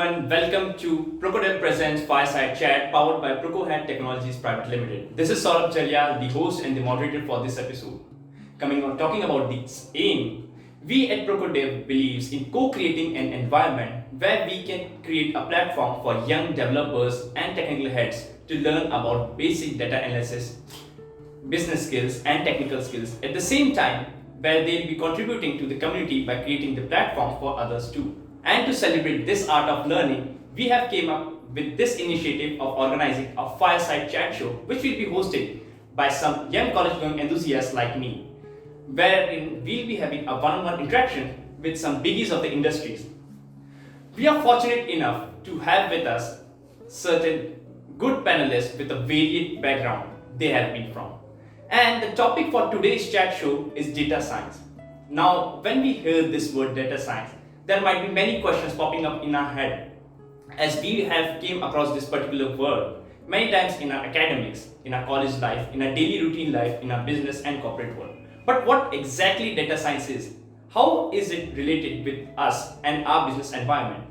everyone, welcome to Procodev Presents Fireside Chat powered by Procohead Technologies Private Limited. This is Saurabh Charia, the host and the moderator for this episode. Coming on talking about this aim, we at Procodev believes in co-creating an environment where we can create a platform for young developers and technical heads to learn about basic data analysis, business skills and technical skills at the same time where they'll be contributing to the community by creating the platform for others too. And to celebrate this art of learning, we have came up with this initiative of organizing a fireside chat show which will be hosted by some young college going enthusiasts like me, wherein we'll be having a one-on-one interaction with some biggies of the industries. We are fortunate enough to have with us certain good panelists with a varied background they have been from. And the topic for today's chat show is data science. Now, when we hear this word data science, there might be many questions popping up in our head as we have came across this particular word many times in our academics, in our college life, in our daily routine life, in our business and corporate world. But what exactly data science is? How is it related with us and our business environment?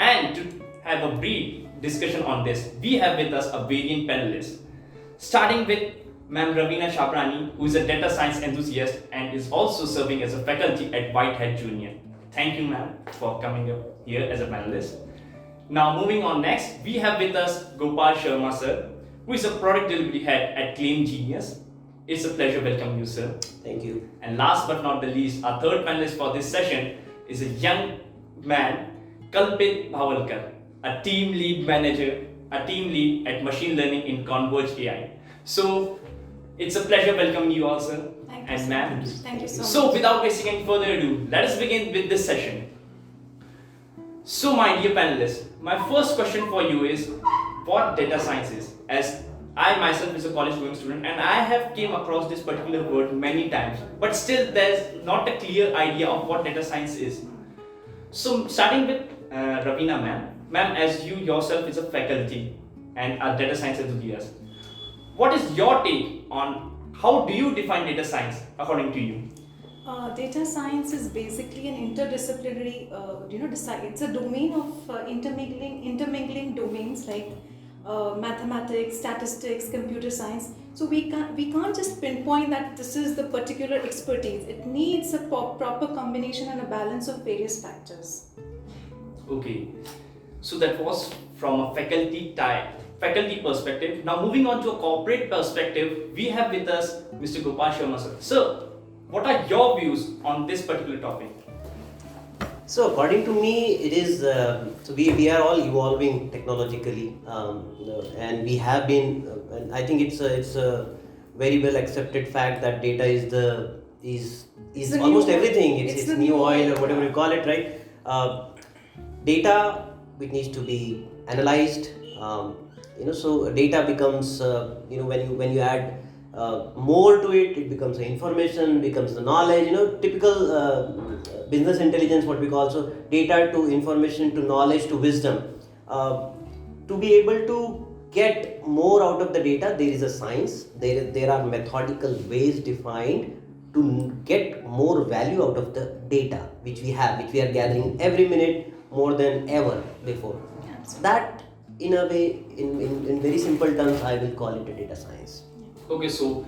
And to have a brief discussion on this, we have with us a variant panelist, starting with Ma'am Ravina Shaprani, who is a data science enthusiast and is also serving as a faculty at Whitehead Junior. Thank you, ma'am, for coming up here as a panelist. Now, moving on next, we have with us Gopal Sharma, sir, who is a product delivery head at Claim Genius. It's a pleasure welcoming you, sir. Thank you. And last but not the least, our third panelist for this session is a young man, Kalpit Bhavalkar, a team lead manager, a team lead at machine learning in Converge AI. So, it's a pleasure welcoming you all, sir. Thank you and so ma'am. much. Thank you so much. So, without wasting any further ado, let us begin with this session. So, my dear panelists, my first question for you is what data science is? As I myself is a college going student and I have came across this particular word many times, but still there's not a clear idea of what data science is. So, starting with Ravina ma'am. Ma'am, as you yourself is a faculty and a data science enthusiast, what is your take on how do you define data science according to you? Data science is basically an interdisciplinary, it's a domain of intermingling domains like mathematics, statistics, computer science. So we can't just pinpoint that this is the particular expertise. It needs a proper combination and a balance of various factors. Okay, so that was from a faculty perspective. Now moving on to a corporate perspective, we have with us Mr. Gopal Sharma sir. Sir, what are your views on this particular topic? So according to me, it is we are all evolving technologically, and we have been. And I think it's a very well accepted fact that data is almost everything. It's new oil or whatever you call it, right? Data which needs to be analyzed. So data becomes when you add more to it, it becomes the information, becomes the knowledge. Typical business intelligence, what we call. So data to information to knowledge to wisdom. To be able to get more out of the data, there is a science. There are methodical ways defined to get more value out of the data which we are gathering every minute more than ever before. Absolutely. That, in a way, in very simple terms, I will call it a data science. Okay, so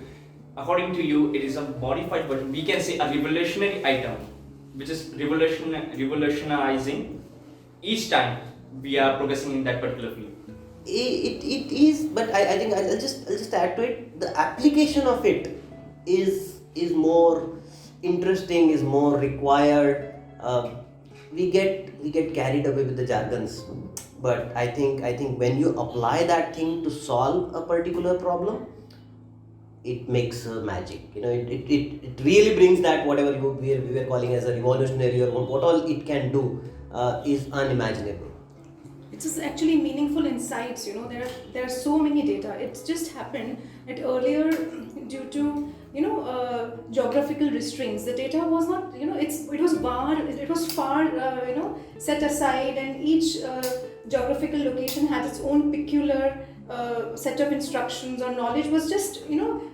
according to you, it is a modified version. We can say a revolutionary item, which is revolutionizing each time we are progressing in that particular field. It is, but I think I'll just add to it. The application of it is more interesting, is more required. We get carried away with the jargons, but I think when you apply that thing to solve a particular problem, it makes magic. It really brings that whatever we were calling as a revolutionary or what all it can do is unimaginable. It is actually meaningful insights. There are so many data. It's just happened that earlier, due to geographical restraints, the data was not, it was far set aside, and each geographical location had its own peculiar set of instructions, or knowledge was just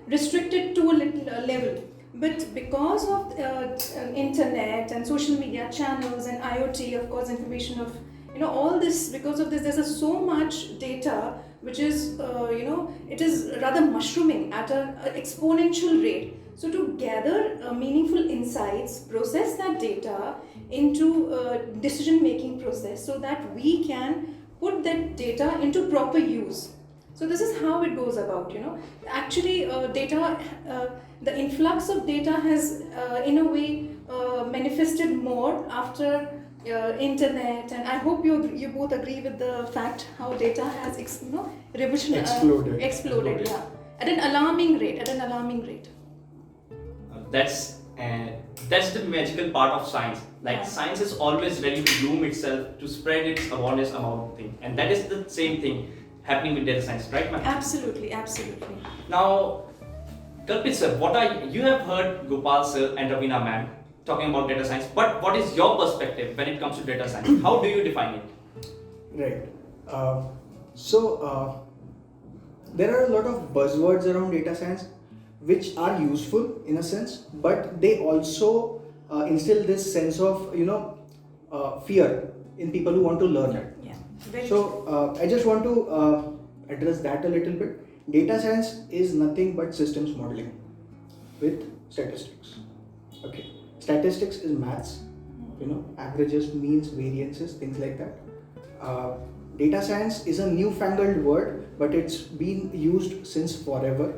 restricted to a little level. But because of internet and social media channels and IoT, of course, information of all this, because of this, there's so much data which is, it is rather mushrooming at an exponential rate. So to gather meaningful insights, process that data into a decision-making process so that we can put that data into proper use. So this is how it goes about, Actually, the influx of data has, in a way, manifested more after internet, and I hope you both agree with the fact how data has, exploded, yeah, at an alarming rate. That's the magical part of science. Like, science is always ready to bloom itself, to spread its awareness about things, and that is the same thing happening with data science, right, ma'am? Absolutely. Now, Kalpit sir, you have heard Gopal sir and Ravina ma'am talking about data science, but what is your perspective when it comes to data science? How do you define it? Right. There are a lot of buzzwords around data science which are useful in a sense, but they also instill this sense of fear in people who want to learn it. Yeah. Very So I just want to address that a little bit. Data science is nothing but systems modeling with statistics. Okay. Statistics is maths, averages, means, variances, things like that. Data science is a newfangled word, but it's been used since forever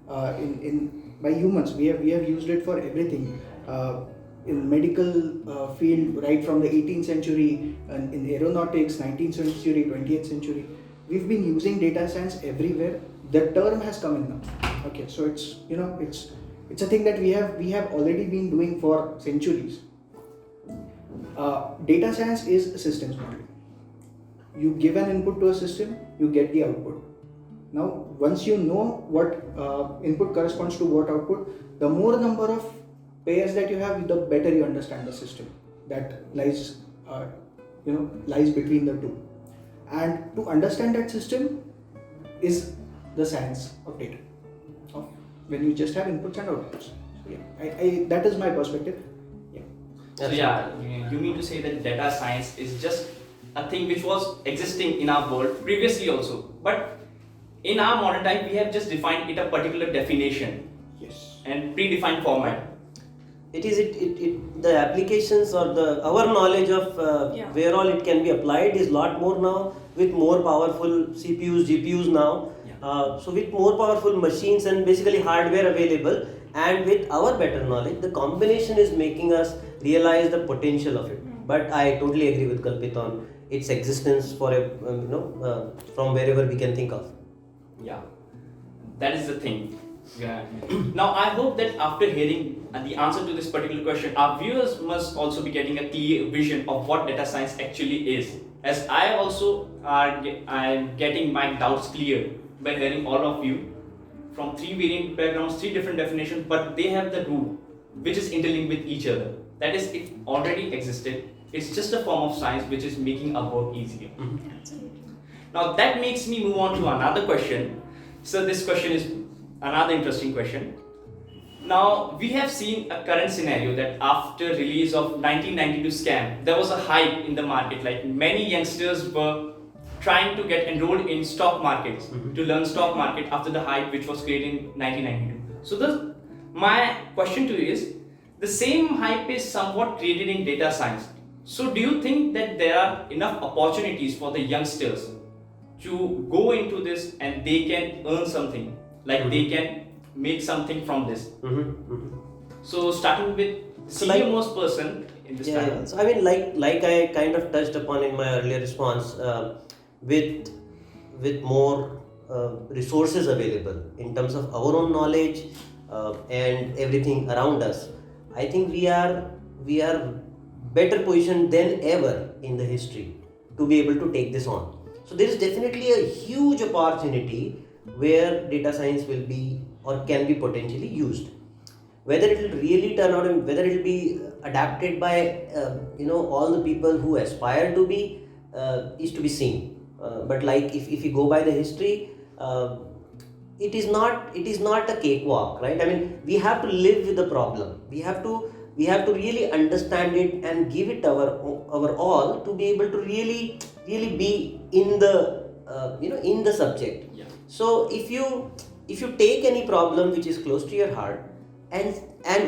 by humans. We have used it for everything. In medical field, right from the 18th century, and in aeronautics, 19th century, 20th century, we've been using data science everywhere. The term has come in now. Okay, so it's a thing that we have already been doing for centuries. Data science is systems modeling. You give an input to a system, you get the output. Now, once you know what input corresponds to what output, the more number of pairs that you have, the better you understand the system that lies between the two. And to understand that system is the science of data. When you just have inputs and outputs. So yeah, that is my perspective. Yeah. So yeah, you mean to say that data science is just a thing which was existing in our world previously also, but in our modern time we have just defined it a particular definition. Yes. And predefined format. It is the applications or our knowledge of where all it can be applied is lot more now, with more powerful CPUs, GPUs now. So with more powerful machines and basically hardware available, and with our better knowledge, the combination is making us realize the potential of it. But I totally agree with Kalpit on its existence for from wherever we can think of. Yeah, that is the thing. Yeah. Now I hope that after hearing the answer to this particular question, our viewers must also be getting a clear vision of what data science actually is. As I also am getting my doubts clear by hearing all of you from three variant backgrounds, three different definitions, but they have the root which is interlinked with each other. That is, it already existed. It's just a form of science which is making our work easier. Absolutely. Now that makes me move on to another question. So this question is another interesting question. Now we have seen a current scenario that after release of 1992 scam, there was a hype in the market. Like, many youngsters were trying to get enrolled in stock markets to learn stock market after the hype which was created in 1992. So my question to you is, the same hype is somewhat created in data science. So do you think that there are enough opportunities for the youngsters to go into this and they can earn something, like they can make something from this? So starting with senior most person in this panel. So I mean, like I kind of touched upon in my earlier response, with more resources available in terms of our own knowledge and everything around us, I think we are better positioned than ever in the history to be able to take this on. So there is definitely a huge opportunity where data science will be or can be potentially used. Whether it will really turn out and whether it will be adapted by all the people who aspire to be is to be seen. But like if you go by the history, it is not a cakewalk, right? I mean, we have to live with the problem. We have to we have to really understand it and give it our all to be able to really be in the in the subject. Yeah. So if you take any problem which is close to your heart and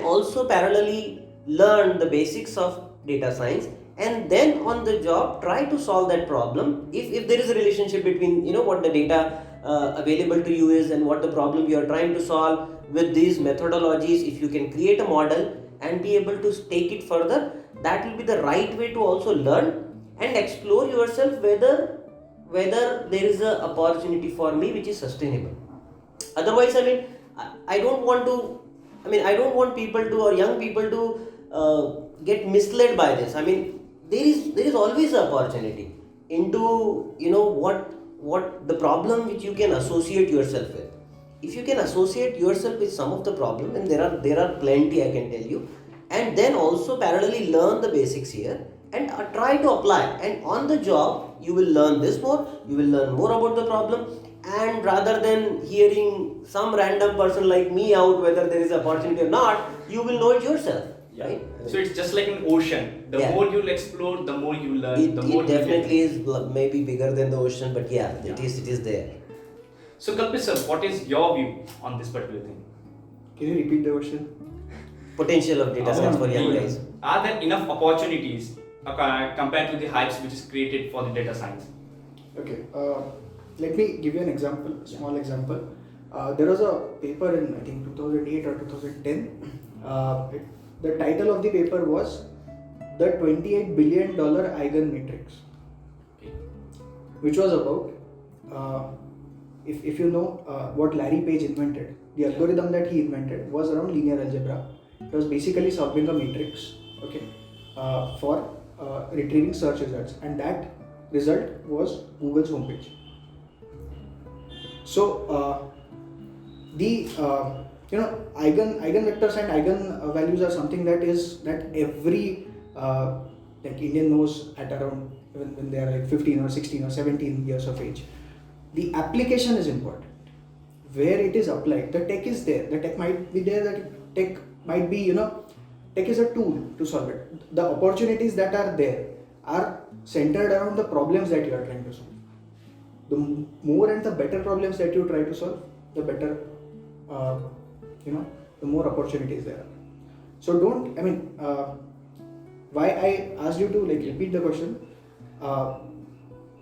also parallelly learn the basics of data science, and then on the job try to solve that problem, if there is a relationship between what the data available to you is and what the problem you are trying to solve, with these methodologies, if you can create a model and be able to take it further, that will be the right way to also learn and explore yourself whether there is a opportunity for me which is sustainable. Otherwise, I don't want to, I don't want people to, or young people to get misled by this. There is always an opportunity into what the problem which you can associate yourself with. If you can associate yourself with some of the problem, and there are plenty, I can tell you, and then also parallelly learn the basics here and try to apply, and on the job you will learn this more, you will learn more about the problem, and rather than hearing some random person like me out whether there is opportunity or not, you will know it yourself. Yeah. Right? So it's just like an ocean. The Yeah. more you'll explore, the more you learn. It, the more it you definitely get. is maybe bigger than the ocean, but yeah, Yeah. it is there. So Kalpit sir, what is your view on this particular thing? Can you repeat the question? Potential of data science for young guys. Are there enough opportunities compared to the hypes which is created for the data science? Okay, let me give you an example, small example. There was a paper in I think 2008 or 2010. The title of the paper was the $28 billion Eigen matrix, Okay. which was about if you know what Larry Page invented, the algorithm that he invented was around linear algebra. It was basically solving a matrix, okay, for retrieving search results, and that result was Google's homepage. So the eigenvectors and eigen values are something that every like Indian knows at around when they are like 15 or 16 or 17 years of age. The application is important. Where it is applied, the tech is there. The tech might be there. That tech might be, tech is a tool to solve it. The opportunities that are there are centered around the problems that you are trying to solve. The more and the better problems that you try to solve, the better, the more opportunities there are. So why I asked you to repeat the question,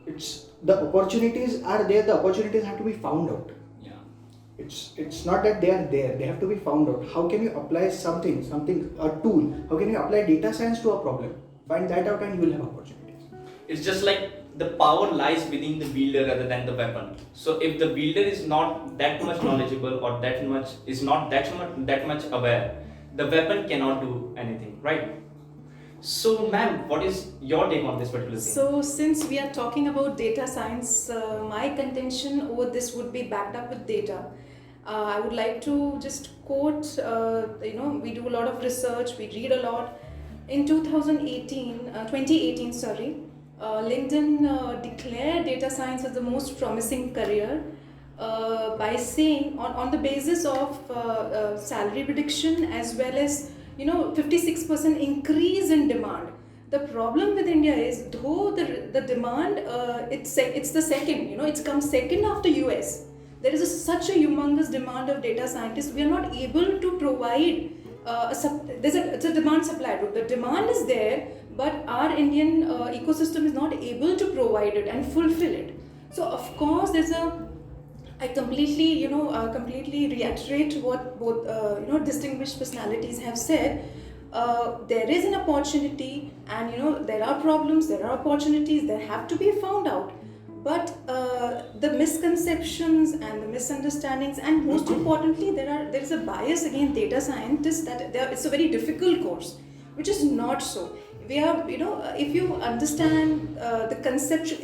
it's the opportunities are there, the opportunities have to be found out. Yeah. It's not that they are there, they have to be found out. How can you apply something, a tool, how can you apply data science to a problem? Find that out and you will have opportunities. It's just like the power lies within the wielder rather than the weapon. So if the wielder is not that much knowledgeable or that much aware, the weapon cannot do anything, right? So ma'am, what is your take on this particular thing? So since we are talking about data science, my contention over this would be backed up with data. I would like to just quote, we do a lot of research, we read a lot. In 2018, LinkedIn declared data science as the most promising career by saying on the basis of salary prediction as well as 56% increase in demand. The problem with India is though the demand it's the second, it comes second after US. There is such a humongous demand of data scientists. We are not able to provide it's a demand supply group. The demand is there, but our Indian ecosystem is not able to provide it and fulfill it. So of course I completely reiterate what both distinguished personalities have said. There is an opportunity, and there are problems, there are opportunities, they have to be found out. But the misconceptions and the misunderstandings, and most importantly, there is a bias against data scientists that it's a very difficult course, which is not so. We are, if you understand the concept,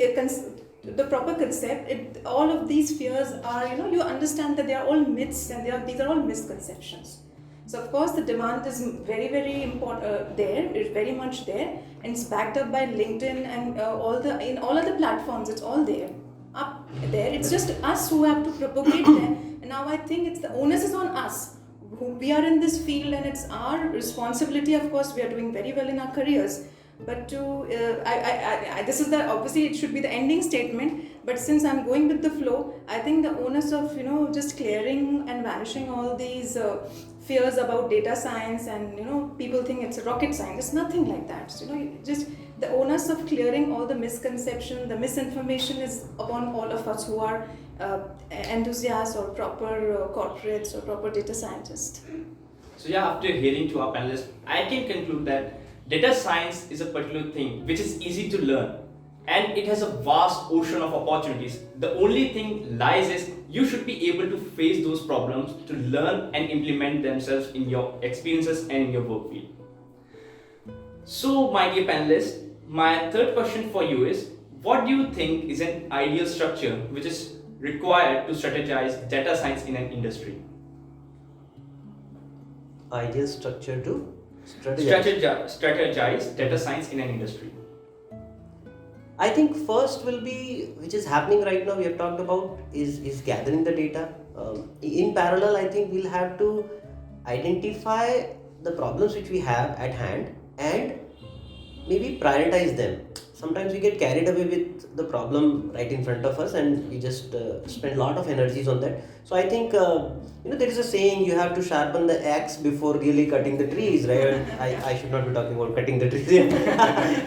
the proper concept, all of these fears are, you understand that they are all myths and these are all misconceptions. So of course the demand is very, very important it's very much there, and it's backed up by LinkedIn and in all other platforms. It's all there, up there. It's just us who have to propagate them. And now I think the onus is on us, who we are in this field, and it's our responsibility. Of course, we are doing very well in our careers, but to this is the, obviously it should be the ending statement. But since I'm going with the flow, I think the onus of just clearing and vanishing all these fears about data science, and people think it's a rocket science. It's nothing like that. So, just the onus of clearing all the misconception, the misinformation is upon all of us who are enthusiasts or proper corporates or proper data scientists. So yeah, after hearing to our panelists, I can conclude that data science is a particular thing which is easy to learn, and it has a vast ocean of opportunities. The only thing lies is you should be able to face those problems to learn and implement themselves in your experiences and in your work field. So my dear panelists, my third question for you is, what do you think is an ideal structure which is required to strategize data science in an industry? Ideal structure to strategize. Strategize data science in an industry. I think first will be, which is happening right now, we have talked about, is gathering the data. In parallel, I think we'll have to identify the problems which we have at hand and maybe prioritize them. Sometimes we get carried away with the problem right in front of us, and we just spend a lot of energies on that. So I think there is a saying, you have to sharpen the axe before really cutting the trees, right? I should not be talking about cutting the trees here.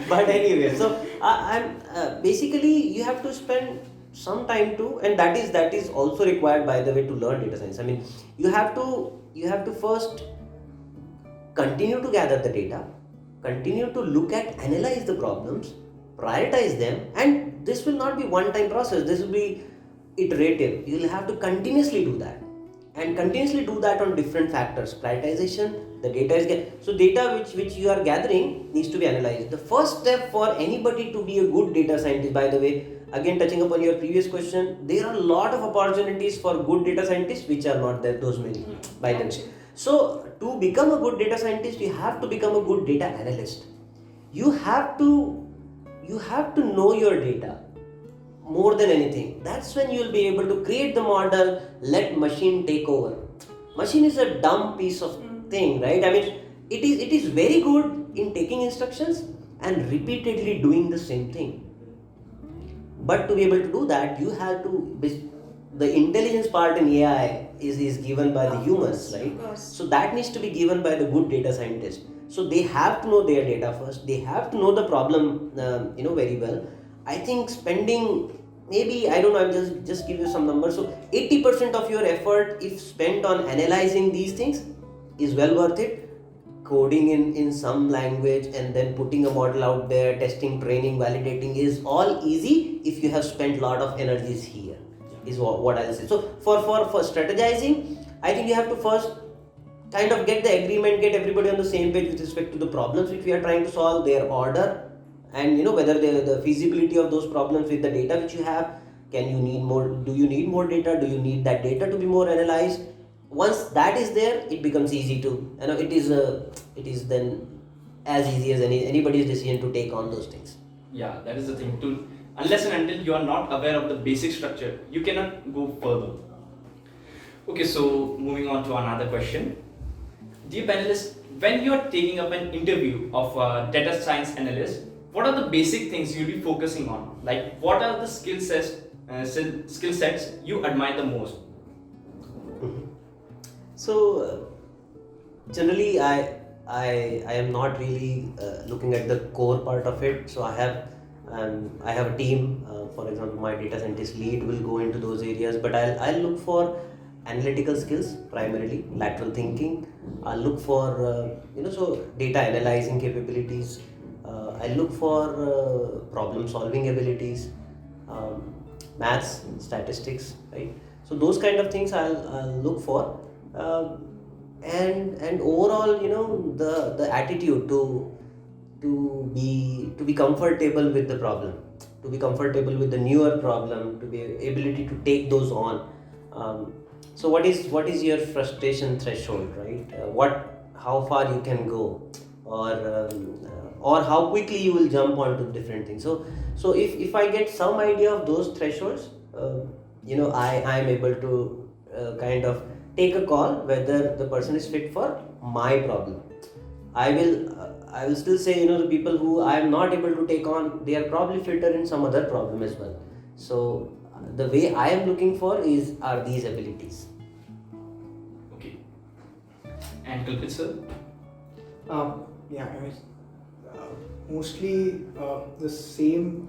But anyway, so I'm basically you have to spend some time to, and that is also required, by the way, to learn data science. I mean, you have to first continue to gather the data, continue to look at, analyze the problems, prioritize them, and this will not be one-time process. This will be iterative. You will have to continuously do that, and continuously do that on different factors. Prioritization, the data is so data which you are gathering needs to be analyzed. The first step for anybody to be a good data scientist, by the way, again touching upon your previous question, there are a lot of opportunities for good data scientists which are not there, those many, by the way. So to become a good data scientist, you have to become a good data analyst. You have to know your data more than anything. That's when you will be able to create the model, let machine take over. Machine is a dumb piece of thing, right? I mean, it is very good in taking instructions and repeatedly doing the same thing. But to be able to do that, you have to, the intelligence part in AI is given by the humans, right? So that needs to be given by the good data scientist. So they have to know their data first. They have to know the problem, very well. I think spending, maybe, I don't know, I'm just give you some numbers. So 80% of your effort, if spent on analyzing these things, is well worth it. Coding in some language and then putting a model out there, testing, training, validating is all easy if you have spent a lot of energies here, is what I'll say. So for strategizing, I think you have to first kind of get the agreement, get everybody on the same page with respect to the problems which we are trying to solve, their order, and whether the feasibility of those problems with the data which you have. Do you need more data? Do you need that data to be more analyzed? Once that is there, it becomes easy to, it is then as easy as anybody's decision to take on those things. Yeah, that is the thing. Unless and until you are not aware of the basic structure, you cannot go further. Okay, so moving on to another question. Dear panelists, when you are taking up an interview of a data science analyst, what are the basic things you'll be focusing on? Like, what are the skill sets you admire the most? So generally, I am not really looking at the core part of it. So I have a team. For example, my data scientist lead will go into those areas, but I'll look for analytical skills, primarily lateral thinking. I'll look for data analyzing capabilities. I look for problem solving abilities, maths, statistics, right? So those kind of things I'll look for. And overall, the attitude to be comfortable with the problem, to be comfortable with the newer problem, to be ability to take those on. So what is your frustration threshold, right? How far you can go, or how quickly you will jump onto different things. So if I get some idea of those thresholds, I am able to kind of take a call whether the person is fit for my problem. I will still say, the people who I am not able to take on, they are probably fitter in some other problem as well. So the way I am looking for are these abilities. Okay. And Kalpit sir? Yeah, I mean, mostly the same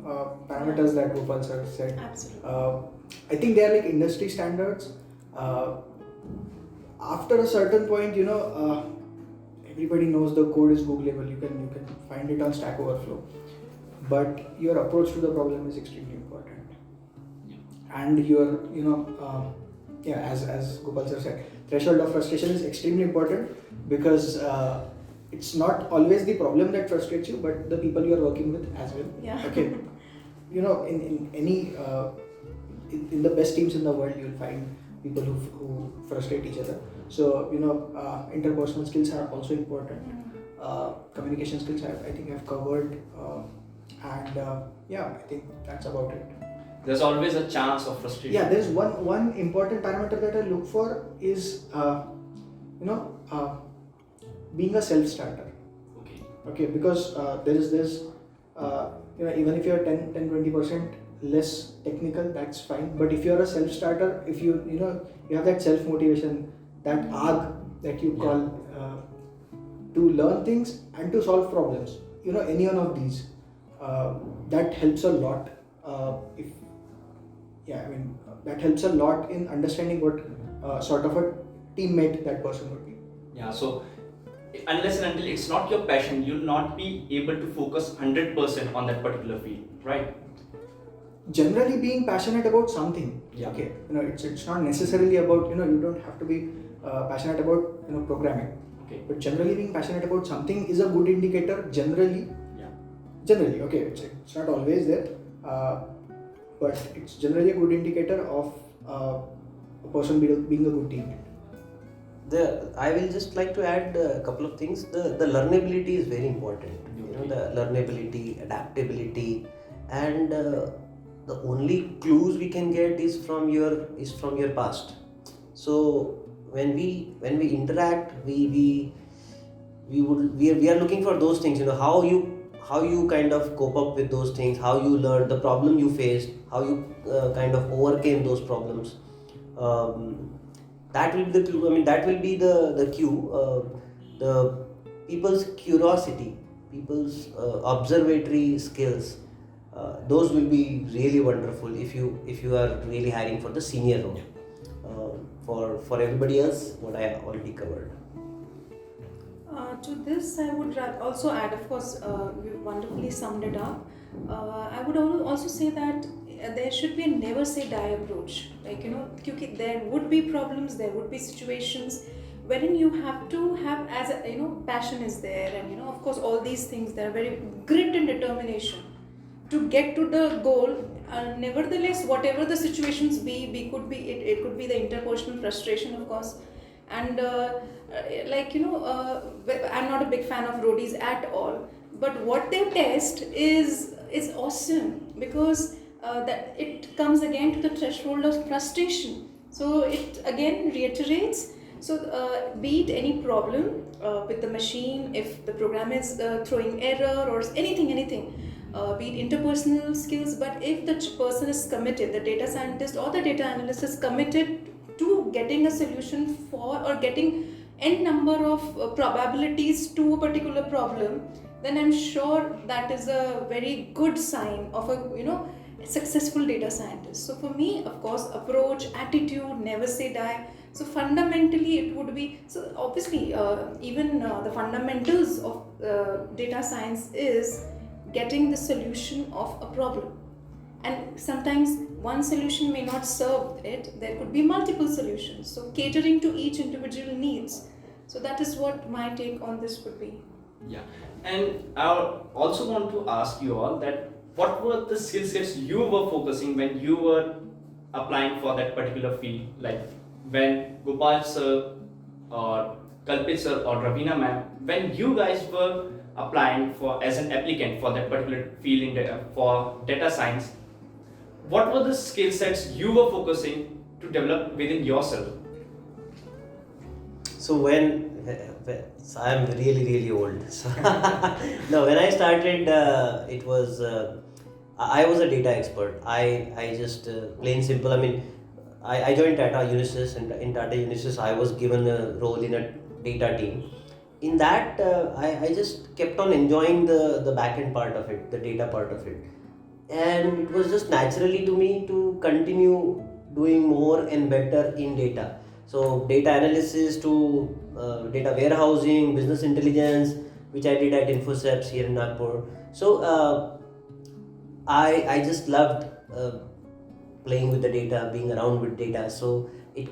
parameters that Gopal sir said. Absolutely. I think they are like industry standards. After a certain point, everybody knows the code is Googleable. You can find it on Stack Overflow, but your approach to the problem is extremely important. And your as Gopal sir said, threshold of frustration is extremely important because it's not always the problem that frustrates you, but the people you are working with as well. Yeah. Okay. In any in the best teams in the world, you'll find people who frustrate each other. So interpersonal skills are also important. Communication skills I think I've covered, and I think that's about it. There's always a chance of frustration. Yeah, there's one important parameter that I look for is being a self-starter. Okay, because there's even if you're 10-20% less technical, that's fine. But if you're a self-starter, if you have that self-motivation, that arc that you call to learn things and to solve problems, any one of these, that helps a lot. That helps a lot in understanding what sort of a teammate that person would be. Yeah, so unless and until it's not your passion, you'll not be able to focus 100% on that particular field, right? Generally being passionate about something. Yeah. Okay, it's not necessarily about, you don't have to be passionate about programming. Okay. But generally being passionate about something is a good indicator. Generally, okay, it's not always there, but it's generally a good indicator of a person being a good teammate. I will just like to add a couple of things. The learnability is very important. The learnability, adaptability, and the only clues we can get is from your past. So when we interact, we are looking for those things. How you kind of cope up with those things, how you learned the problem you faced, how you kind of overcame those problems. That will be the clue. I mean, that will be the cue. The people's curiosity, people's observatory skills. Those will be really wonderful if you are really hiring for the senior role. For everybody else, what I already covered. To this, I would also add, of course, you wonderfully summed it up. I would also say that there should be a never say die approach. Because there would be problems, there would be situations wherein you have to have, as passion is there, and of course all these things, there are very grit and determination to get to the goal. Nevertheless, whatever the situations it could be the interpersonal frustration, of course, and I'm not a big fan of roadies at all, but what they test is awesome, because that it comes again to the threshold of frustration. So it again reiterates. So be it any problem with the machine, if the program is throwing error or anything, be it interpersonal skills, but if the person is committed, the data scientist or the data analyst is committed to getting a solution for, or getting n number of probabilities to a particular problem, then I'm sure that is a very good sign of a successful data scientist. So for me, of course, approach, attitude, never say die. So fundamentally it would be, so obviously even the fundamentals of data science is getting the solution of a problem, and sometimes one solution may not serve it, there could be multiple solutions, so catering to each individual needs. So that is what my take on this would be. Yeah, and I also want to ask you all that what were the skill sets you were focusing when you were applying for that particular field? Like when Gopal sir or Kalpit sir or Ravina ma'am, when you guys were applying for as an applicant for that particular field for data science, what were the skill sets you were focusing to develop within yourself? So so I'm really old. So no, when I started, it was I was a data expert. I just plain simple. I mean, I joined Tata Unisys, and in Tata Unisys, I was given a role in a data team. In that, I just kept on enjoying the back end part of it, the data part of it, and it was just naturally to me to continue doing more and better in data. So data analysis to data warehousing, business intelligence, which I did at InfoSeps here in Nagpur. So I just loved playing with the data, being around with data. So it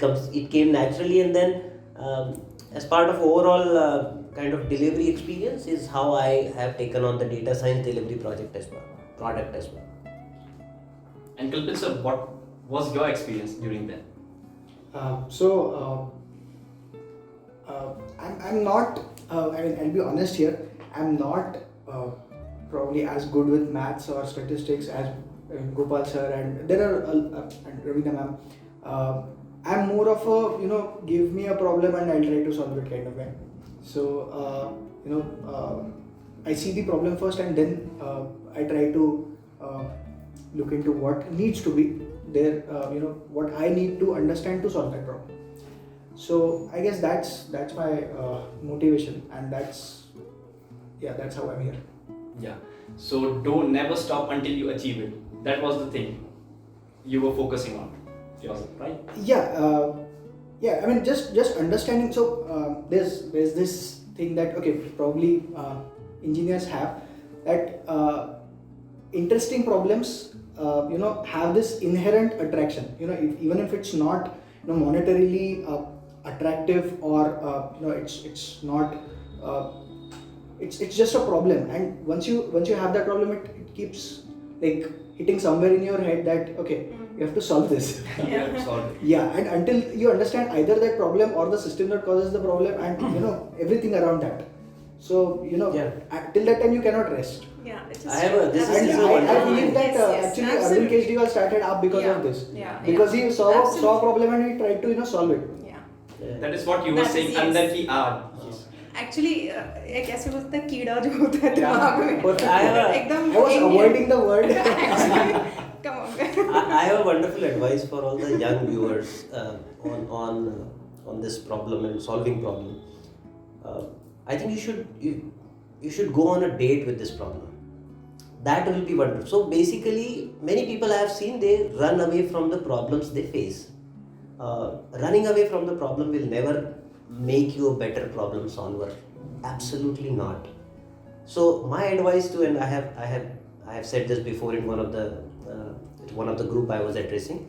came naturally, and then as part of overall kind of delivery experience is how I have taken on the data science delivery product as well. And Kalpit sir, what was your experience during that? I'm not, I mean, I'll be honest here, I'm not probably as good with maths or statistics as Gopal sir, and there are, and Ravina ma'am. I'm more of a, give me a problem and I'll try to solve it kind of guy. So, I see the problem first, and then I try to look into what needs to be there, what I need to understand to solve that problem. So I guess that's my motivation, and that's how I'm here. Yeah. So don't never stop until you achieve it. That was the thing you were focusing on yourself, right? Yeah. I mean, just understanding. So there's this thing that probably engineers have, that interesting problems have this inherent attraction. Even if it's not monetarily attractive, or it's not. It's just a problem, and once you have that problem, it keeps like hitting somewhere in your head that you have to solve this. You have to solve it. Yeah, and until you understand either that problem or the system that causes the problem, and everything around that. So till that time you cannot rest. Yeah, it is I have a- this And is I believe that Yes, actually absolutely. Arvind Kejriwal started up because Yeah, of this. yeah, Because yeah. he saw a Absolutely. problem and he tried to solve it. Yeah. That is what you were That is- saying. yes. Andar ki aag. Actually एक ऐसे बोलते हैं कीड़ा जो होता है दिमाग में But I have a- एकदम I was avoiding the word. Come on. I have a wonderful advice for all the young viewers on this problem and solving problem. I think you should go on a date with this problem. That will be wonderful. So basically, many people I have seen, they run away from the problems they face. Running away from the problem will never make you a better problem solver. Absolutely not. So my advice to, and I have said this before in one of the group I was addressing,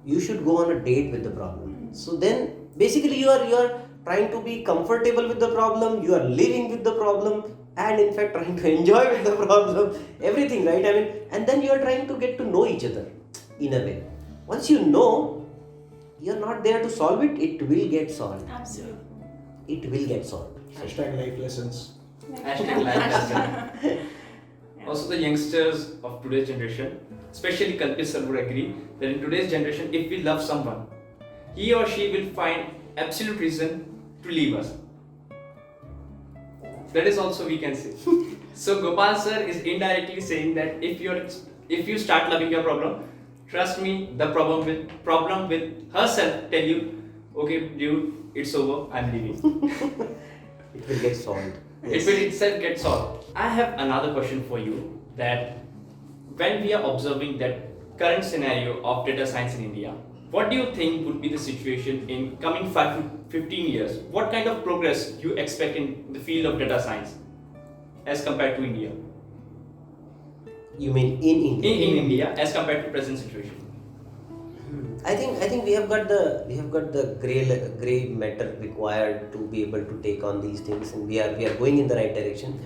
you should go on a date with the problem. So then basically you are trying to be comfortable with the problem, you are living with the problem, and in fact trying to enjoy with the problem, everything, right? I mean, and then you are trying to get to know each other in a way. Once you know, you're not there to solve it, it will get solved. Absolutely. It will get solved. Hashtag life lessons. Hashtag life lesson. Also, the youngsters of today's generation, especially Kalpit sir, would agree that in today's generation, if we love someone, he or she will find absolute reason to leave us. That is also we can say. So Gopal sir is indirectly saying that if you start loving your problem, trust me, the problem with herself tell you, okay, dude, it's over, I'm leaving. It will get solved. It will itself get solved. I have another question for you, that when we are observing that current scenario of data science in India, what do you think would be the situation in coming 5 to 15 years? What kind of progress you expect in the field of data science as compared to India? You mean in India? In India as compared to present situation? I think we have got the gray matter required to be able to take on these things, and we are going in the right direction.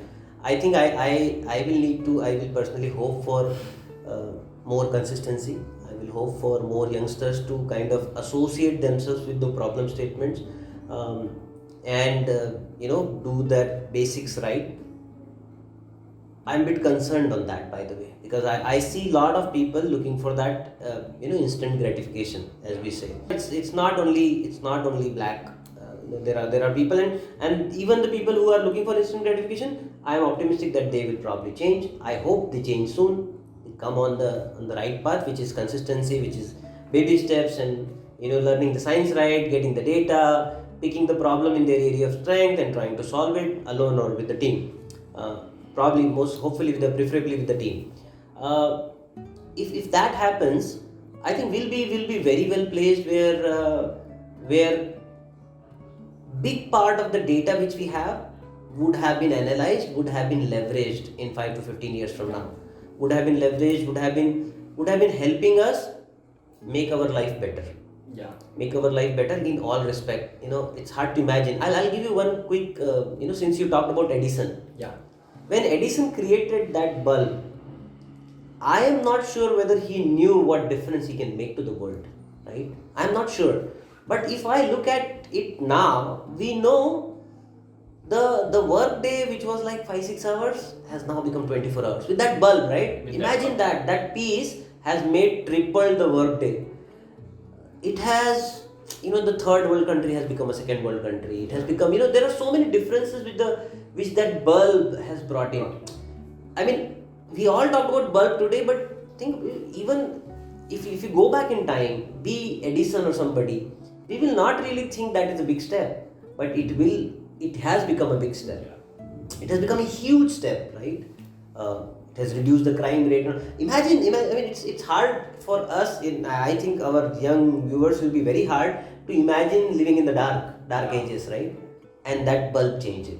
I think I will personally hope for more consistency. I will hope for more youngsters to kind of associate themselves with the problem statements, and do that basics right. I'm a bit concerned on that, by the way, because I see a lot of people looking for that instant gratification, as we say. It's not only black. there are people, and even the people who are looking for instant gratification, I am optimistic that they will probably change. I hope they change soon. They come on the right path, which is consistency, which is baby steps, and learning the science right, getting the data, picking the problem in their area of strength, and trying to solve it alone or with the team. Probably most hopefully preferably with the team. If that happens, I think we'll be very well placed where big part of the data which we have would have been analyzed, would have been leveraged in 5 to 15 years from now, would have been leveraged, would have been helping us make our life better. Yeah. Make our life better in all respect. It's hard to imagine. I'll give you one quick. Since you talked about Edison. Yeah. When Edison created that bulb, I am not sure whether he knew what difference he can make to the world, right? I'm not sure. But if I look at it now, we know the work day, which was like 5-6 hours, has now become 24 hours with that bulb, right? With Imagine that piece has made triple the work day. It has, the third world country has become a second world country. It has become, there are so many differences which that bulb has brought in. I mean, we all talk about bulb today, but think even if you go back in time, be Edison or somebody, we will not really think that is a big step, but it has become a big step. It has become a huge step, right? It has reduced the crime rate. Imagine, I mean, it's hard for us. I think our young viewers will be very hard to imagine living in the dark ages, right? And that bulb changed it.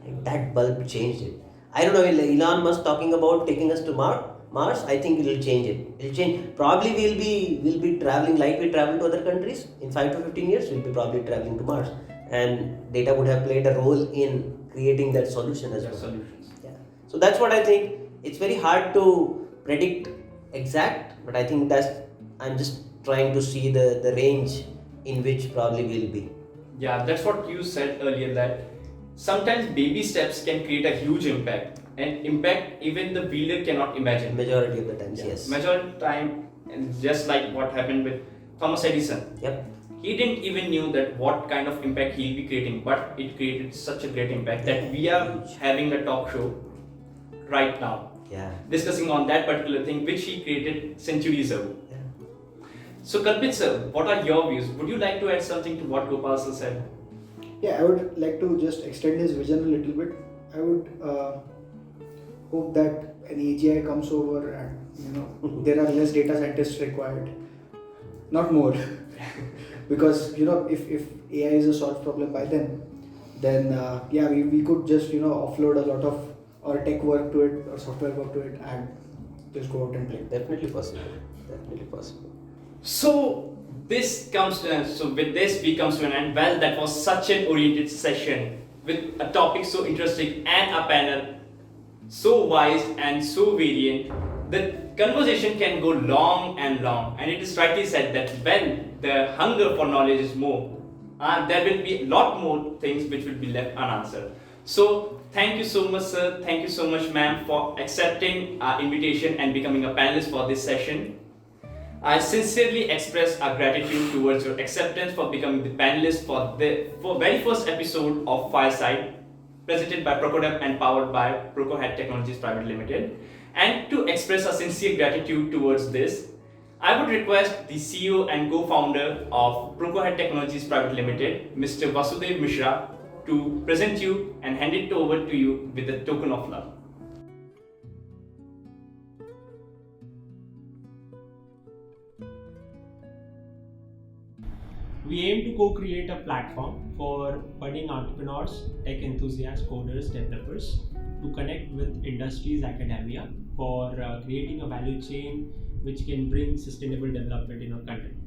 Like, that bulb changed it. I don't know. Elon Musk talking about taking us to Mars. I think it will change it. It will change. Probably we'll be traveling like we travel to other countries. In 5 to 15 years, we'll be probably traveling to Mars, and data would have played a role in creating that solution as well. Solutions. Yeah. So that's what I think. It's very hard to predict exact, but I think I'm just trying to see the range in which probably we'll be. Yeah, that's what you said earlier, that sometimes baby steps can create a huge impact, and impact even the builder cannot imagine. Majority of the times, yes. Majority of the time, and just like what happened with Thomas Edison. Yep. He didn't even knew that what kind of impact he'll be creating, but it created such a great impact that we are having a talk show right now, Yeah. discussing on that particular thing which he created centuries ago. Yeah. So Kalpit sir, what are your views? Would you like to add something to what Gopal sir said? Yeah, I would like to just extend his vision a little bit. I would hope that an AGI comes over and there are less data scientists required, not more. Because if AI is a solved problem by then we could just offload a lot of our tech work to it or software work to it and just go out and play. Definitely possible. Definitely possible. So this comes to an, so with this we comes to an end. Well, that was such an oriented session with a topic so interesting and a panel so wise and so variant. The conversation can go long and long, and it is rightly said that when the hunger for knowledge is more, there will be a lot more things which will be left unanswered. So thank you so much sir, thank you so much ma'am for accepting our invitation and becoming a panelist for this session. I sincerely express our gratitude towards your acceptance for becoming the panelist for very first episode of Fireside, presented by Procodev and powered by Procohead Technologies Private Limited. And to express a sincere gratitude towards this, I would request the CEO and co-founder of Procohead Technologies Private Limited, Mr. Vasudev Mishra, to present you and hand it over to you with a token of love. We aim to co-create a platform for budding entrepreneurs, tech enthusiasts, coders, developers to connect with industries, academia for creating a value chain which can bring sustainable development in our country.